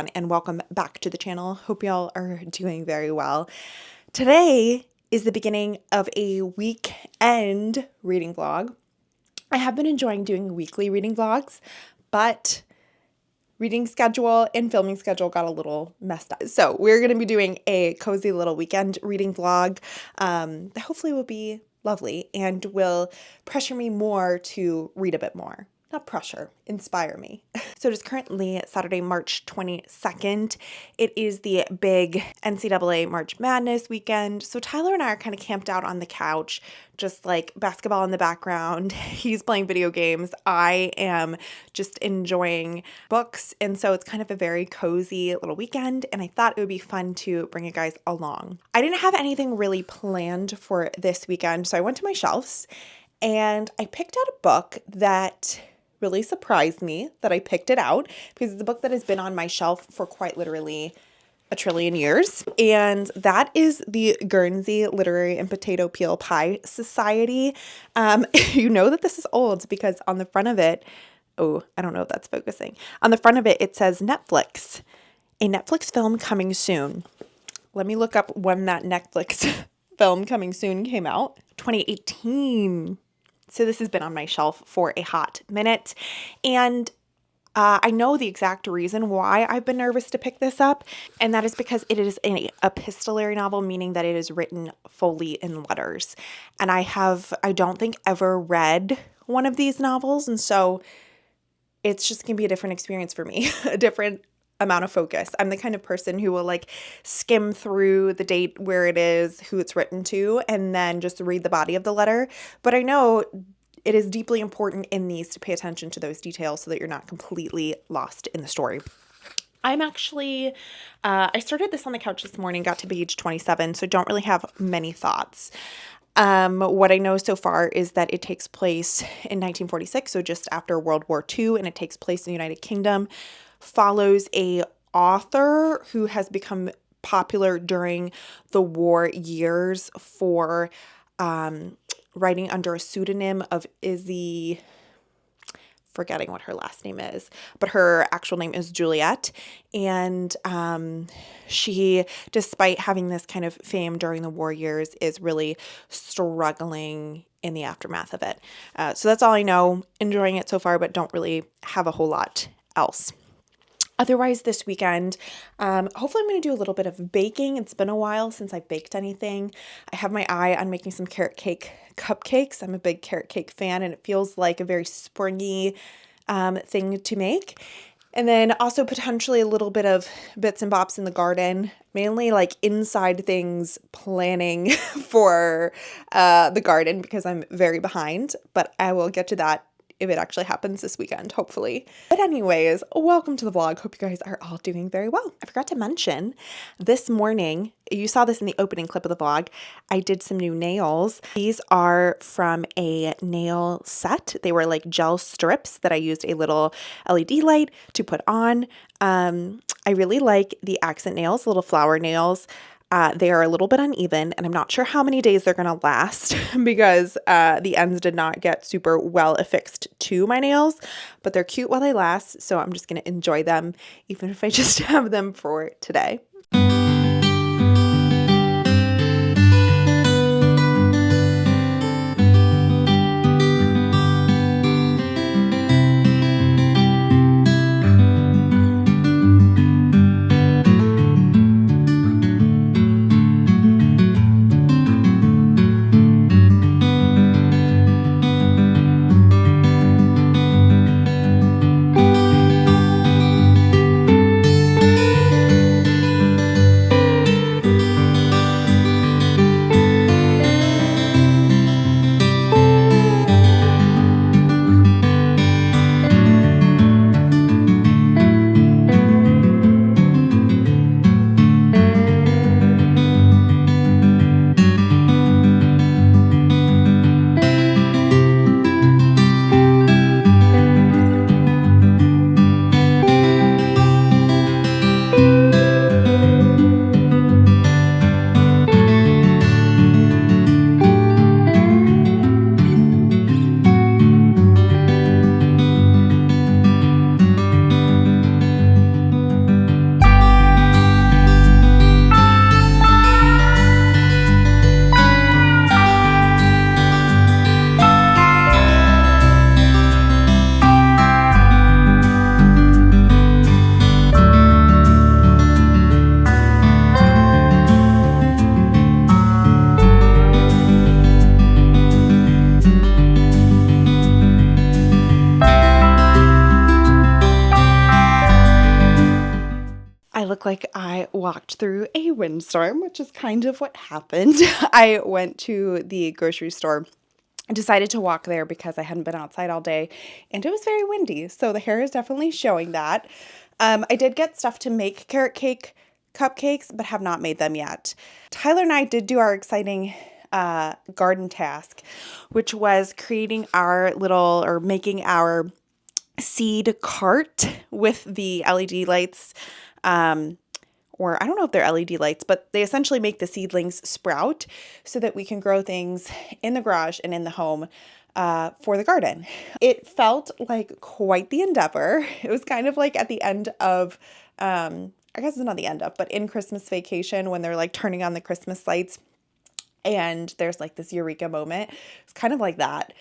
everyone, and welcome back to the channel. Hope y'all are doing very well. Today is the beginning of a weekend reading vlog. I have been enjoying doing weekly reading vlogs, but reading schedule and filming schedule got a little messed up. So we're going to be doing a cozy little weekend reading vlog that hopefully will be lovely and will pressure me more to read a bit more. Not pressure, inspire me. So it is currently Saturday, March 22nd. It is the big NCAA March Madness weekend. So Tyler and I are kind of camped out on the couch, just like basketball in the background. He's playing video games. I am just enjoying books. And so it's kind of a very cozy little weekend. And I thought it would be fun to bring you guys along. I didn't have anything really planned for this weekend. So I went to my shelves and I picked out a book that really surprised me that I picked it out because it's a book that has been on my shelf for quite literally a trillion years. And that is the Guernsey Literary and Potato Peel Pie Society. You know that this is old because on the front of it, oh, I don't know if that's focusing. On the front of it, it says Netflix, a Netflix film coming soon. Let me look up when that Netflix film coming soon came out. 2018. So this has been on my shelf for a hot minute, and I know the exact reason why I've been nervous to pick this up, and that is because it is an epistolary novel, meaning that it is written fully in letters. And I don't think ever read one of these novels, and so it's just going to be a different experience for me, a different amount of focus. I'm the kind of person who will like skim through the date, where it is, who it's written to, and then just read the body of the letter. But I know it is deeply important in these to pay attention to those details so that you're not completely lost in the story. I'm actually, I started this on the couch this morning, got to page 27, so don't really have many thoughts. What I know so far is that it takes place in 1946, so just after World War II, and it takes place in the United Kingdom. Follows a author who has become popular during the war years for writing under a pseudonym of Izzy, forgetting what her last name is, but her actual name is Juliet. And she, despite having this kind of fame during the war years, is really struggling in the aftermath of it. So that's all I know. Enjoying it so far, but don't really have a whole lot else. Otherwise, this weekend, hopefully I'm going to do a little bit of baking. It's been a while since I baked anything. I have my eye on making some carrot cake cupcakes. I'm a big carrot cake fan, and it feels like a very springy thing to make. And then also potentially a little bit of bits and bops in the garden, mainly like inside things, planning for the garden because I'm very behind, but I will get to that if it actually happens this weekend, hopefully. But anyways, welcome to the vlog. Hope you guys are all doing very well. I forgot to mention this morning, you saw this in the opening clip of the vlog, I did some new nails. These are from a nail set. They were like gel strips that I used a little LED light to put on. I really like the accent nails, little flower nails. They are a little bit uneven, and I'm not sure how many days they're going to last because the ends did not get super well affixed to my nails, but they're cute while they last, so I'm just going to enjoy them, even if I just have them for today. like I walked through a windstorm, which is kind of what happened. I went to the grocery store. I decided to walk there because I hadn't been outside all day and it was very windy. So the hair is definitely showing that. I did get stuff to make carrot cake cupcakes, but have not made them yet. Tyler and I did do our exciting garden task, which was creating making our seed cart with the LED lights. Or I don't know if they're LED lights, but they essentially make the seedlings sprout so that we can grow things in the garage and in the home for the garden. It felt like quite the endeavor. It was kind of like at the end of, I guess it's not the end of, but in Christmas Vacation when they're like turning on the Christmas lights and there's like this eureka moment. It's kind of like that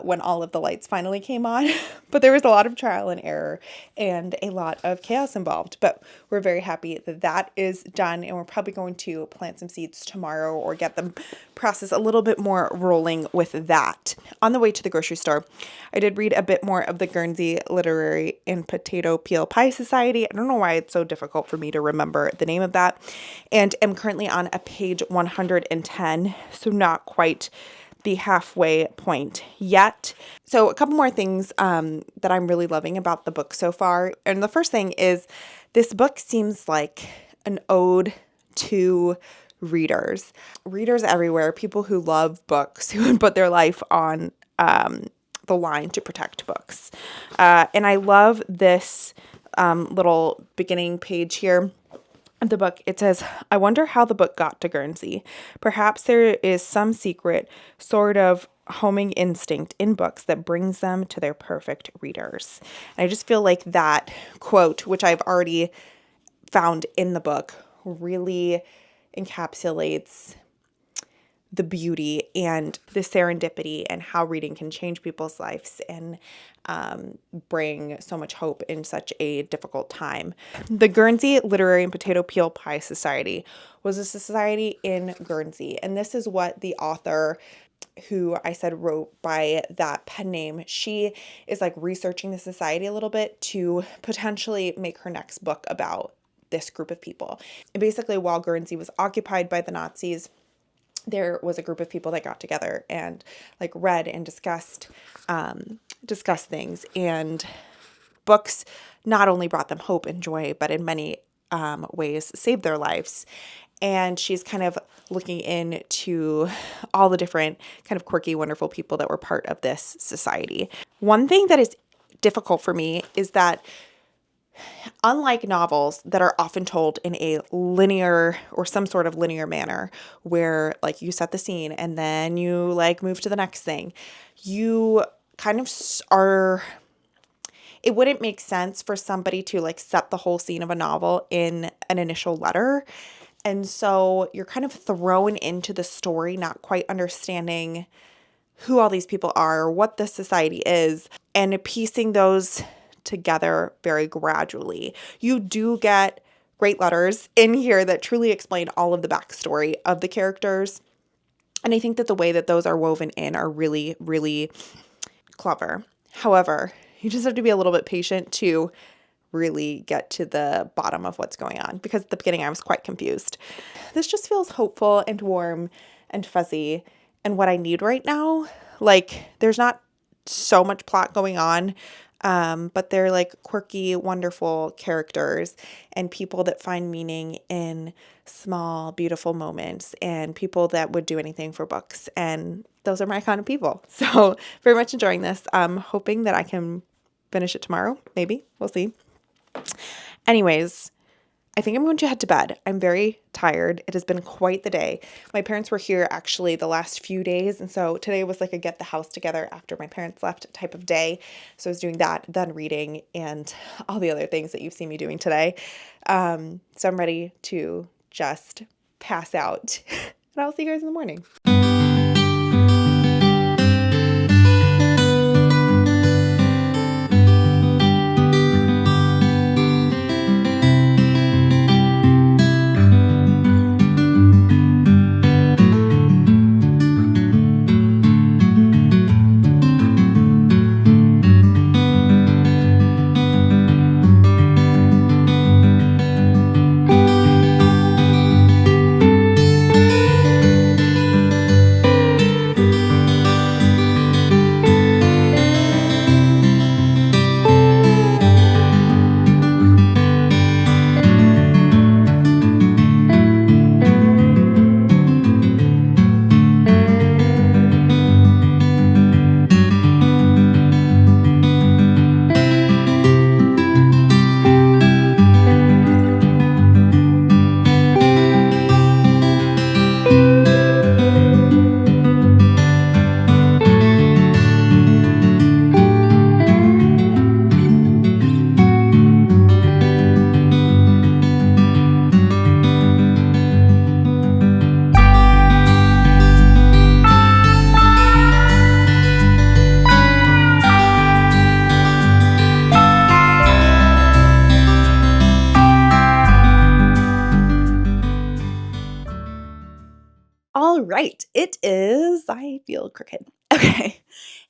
when all of the lights finally came on. But there was a lot of trial and error and a lot of chaos involved. But we're very happy that that is done. And we're probably going to plant some seeds tomorrow or get the process a little bit more rolling with that. On the way to the grocery store, I did read a bit more of the Guernsey Literary and Potato Peel Pie Society. I don't know why it's so difficult for me to remember the name of that. And am currently on a page 110, so not quite the halfway point yet. So a couple more things that I'm really loving about the book so far. And the first thing is this book seems like an ode to readers everywhere, people who love books, who would put their life on the line to protect books. And I love this little beginning page here of the book. It says, I wonder how the book got to Guernsey. Perhaps there is some secret sort of homing instinct in books that brings them to their perfect readers. And I just feel like that quote, which I've already found in the book, really encapsulates the beauty and the serendipity and how reading can change people's lives and bring so much hope in such a difficult time. The Guernsey Literary and Potato Peel Pie Society was a society in Guernsey. And this is what the author, who I said wrote by that pen name, she is like researching the society a little bit to potentially make her next book about this group of people. And basically, while Guernsey was occupied by the Nazis, there was a group of people that got together and like read and discussed things, and books not only brought them hope and joy, but in many ways saved their lives. And she's kind of looking into all the different kind of quirky, wonderful people that were part of this society. One thing that is difficult for me is that unlike novels that are often told in a linear or some sort of linear manner where like you set the scene and then you like move to the next thing, you kind of it wouldn't make sense for somebody to like set the whole scene of a novel in an initial letter. And so you're kind of thrown into the story, not quite understanding who all these people are, or what this society is, and piecing those together very gradually. You do get great letters in here that truly explain all of the backstory of the characters. And I think that the way that those are woven in are really, really clever. However, you just have to be a little bit patient to really get to the bottom of what's going on, because at the beginning I was quite confused. This just feels hopeful and warm and fuzzy and what I need right now. Like, there's not so much plot going on, but they're like quirky, wonderful characters and people that find meaning in small, beautiful moments, and people that would do anything for books. And those are my kind of people. So very much enjoying this. I'm hoping that I can finish it tomorrow. Maybe. We'll see. Anyways, I think I'm going to head to bed. I'm very tired. It has been quite the day. My parents were here actually the last few days. And so today was like a get the house together after my parents left type of day. So I was doing that, then reading, and all the other things that you've seen me doing today. So I'm ready to just pass out. And I'll see you guys in the morning. All right, I feel crooked. Okay,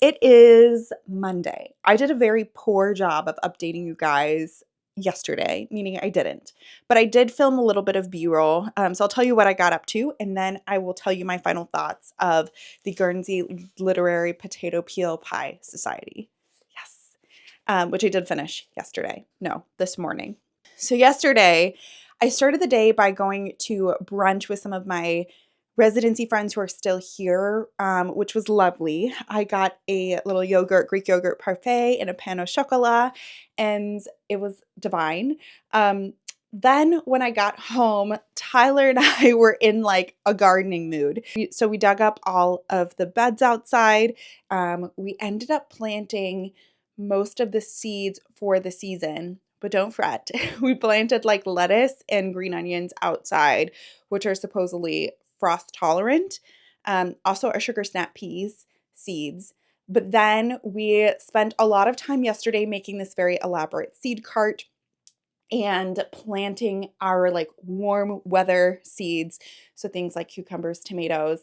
it is Monday. I did a very poor job of updating you guys yesterday, meaning I didn't. But I did film a little bit of B-roll. So I'll tell you what I got up to, and then I will tell you my final thoughts of the Guernsey Literary Potato Peel Pie Society. Yes. Which I did finish yesterday. No, this morning. So yesterday, I started the day by going to brunch with some of my residency friends who are still here, which was lovely. I got a little Greek yogurt parfait and a pain au chocolat, and it was divine. Then when I got home, Tyler and I were in like a gardening mood. So we dug up all of the beds outside. We ended up planting most of the seeds for the season, but don't fret. We planted like lettuce and green onions outside, which are supposedly frost tolerant. Also our sugar snap peas seeds. But then we spent a lot of time yesterday making this very elaborate seed cart and planting our like warm weather seeds. So things like cucumbers, tomatoes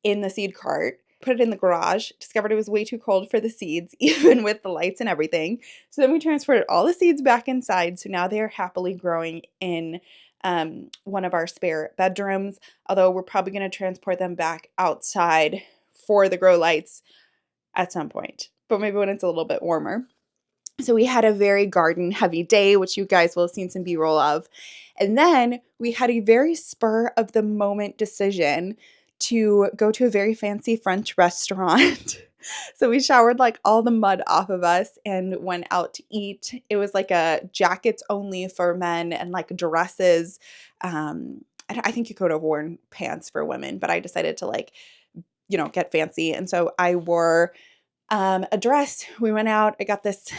in the seed cart. Put it in the garage, discovered it was way too cold for the seeds, even with the lights and everything. So then we transported all the seeds back inside. So now they are happily growing in one of our spare bedrooms, although we're probably going to transport them back outside for the grow lights at some point, but maybe when it's a little bit warmer. So we had a very garden heavy day, which you guys will have seen some B-roll of. And then we had a very spur of the moment decision to go to a very fancy French restaurant. So we showered like all the mud off of us and went out to eat. It was like a jackets only for men and like dresses. I think you could have worn pants for women, but I decided to get fancy. And so I wore a dress. We went out. I got this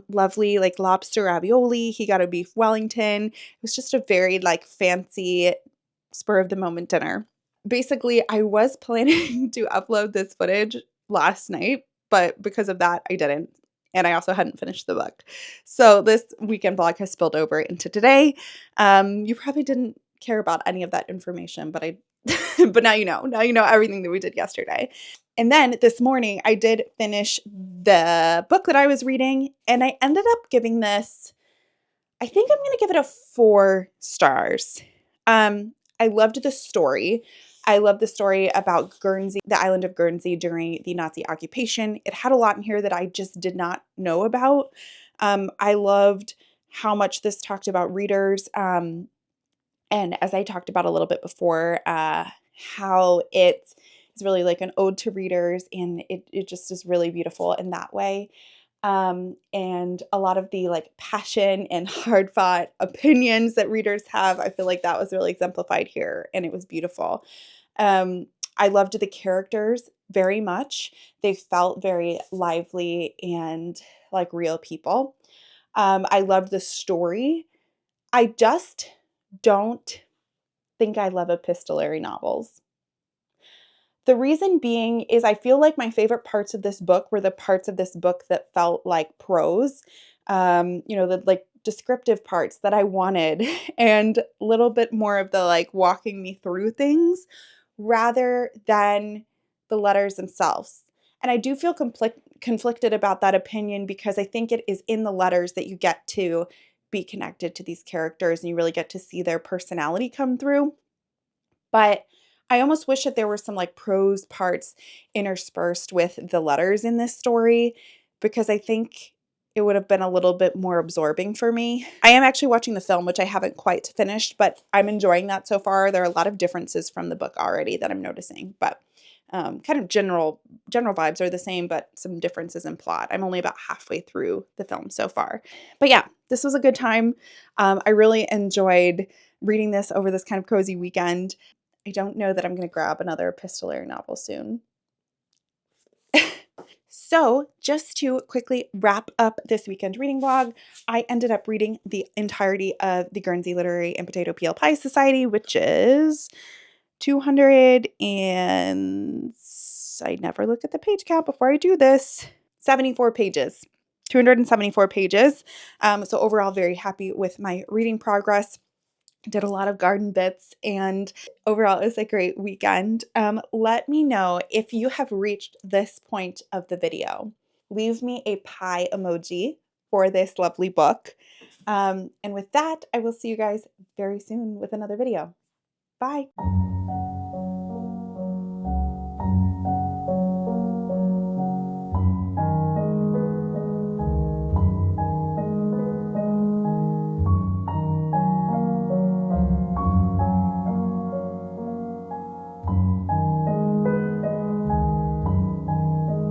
lovely like lobster ravioli. He got a beef Wellington. It was just a very like fancy spur of the moment dinner. Basically, I was planning to upload this footage last night, but because of that, I didn't. And I also hadn't finished the book. So this weekend vlog has spilled over into today. You probably didn't care about any of that information, but but now you know. Now you know everything that we did yesterday. And then this morning, I did finish the book that I was reading, and I ended up giving this, I think I'm going to give it a 4 stars. I loved the story. I love the story about Guernsey, the island of Guernsey during the Nazi occupation. It had a lot in here that I just did not know about. I loved how much this talked about readers. And as I talked about a little bit before, how it is really like an ode to readers, and it just is really beautiful in that way. And a lot of the like passion and hard fought opinions that readers have, I feel like that was really exemplified here, and it was beautiful. I loved the characters very much. They felt very lively and like real people. I loved the story. I just don't think I love epistolary novels. The reason being is I feel like my favorite parts of this book were the parts of this book that felt like prose, the like descriptive parts that I wanted, and a little bit more of the like walking me through things rather than the letters themselves. And I do feel conflicted about that opinion because I think it is in the letters that you get to be connected to these characters and you really get to see their personality come through. But I almost wish that there were some like prose parts interspersed with the letters in this story because I think it would have been a little bit more absorbing for me. I am actually watching the film, which I haven't quite finished, but I'm enjoying that so far. There are a lot of differences from the book already that I'm noticing, but kind of general vibes are the same, but some differences in plot. I'm only about halfway through the film so far. But yeah, this was a good time. I really enjoyed reading this over this kind of cozy weekend. I don't know that I'm going to grab another epistolary novel soon. So just to quickly wrap up this weekend reading vlog, I ended up reading the entirety of the Guernsey Literary and Potato Peel Pie Society, which is 200 and I never look at the page count before I do this. 74 pages. 274 pages. So overall, very happy with my reading progress. did a lot of garden bits, and overall it was a great weekend. Let me know if you have reached this point of the video. Leave me a pie emoji for this lovely book. And with that, I will see you guys very soon with another video. Bye.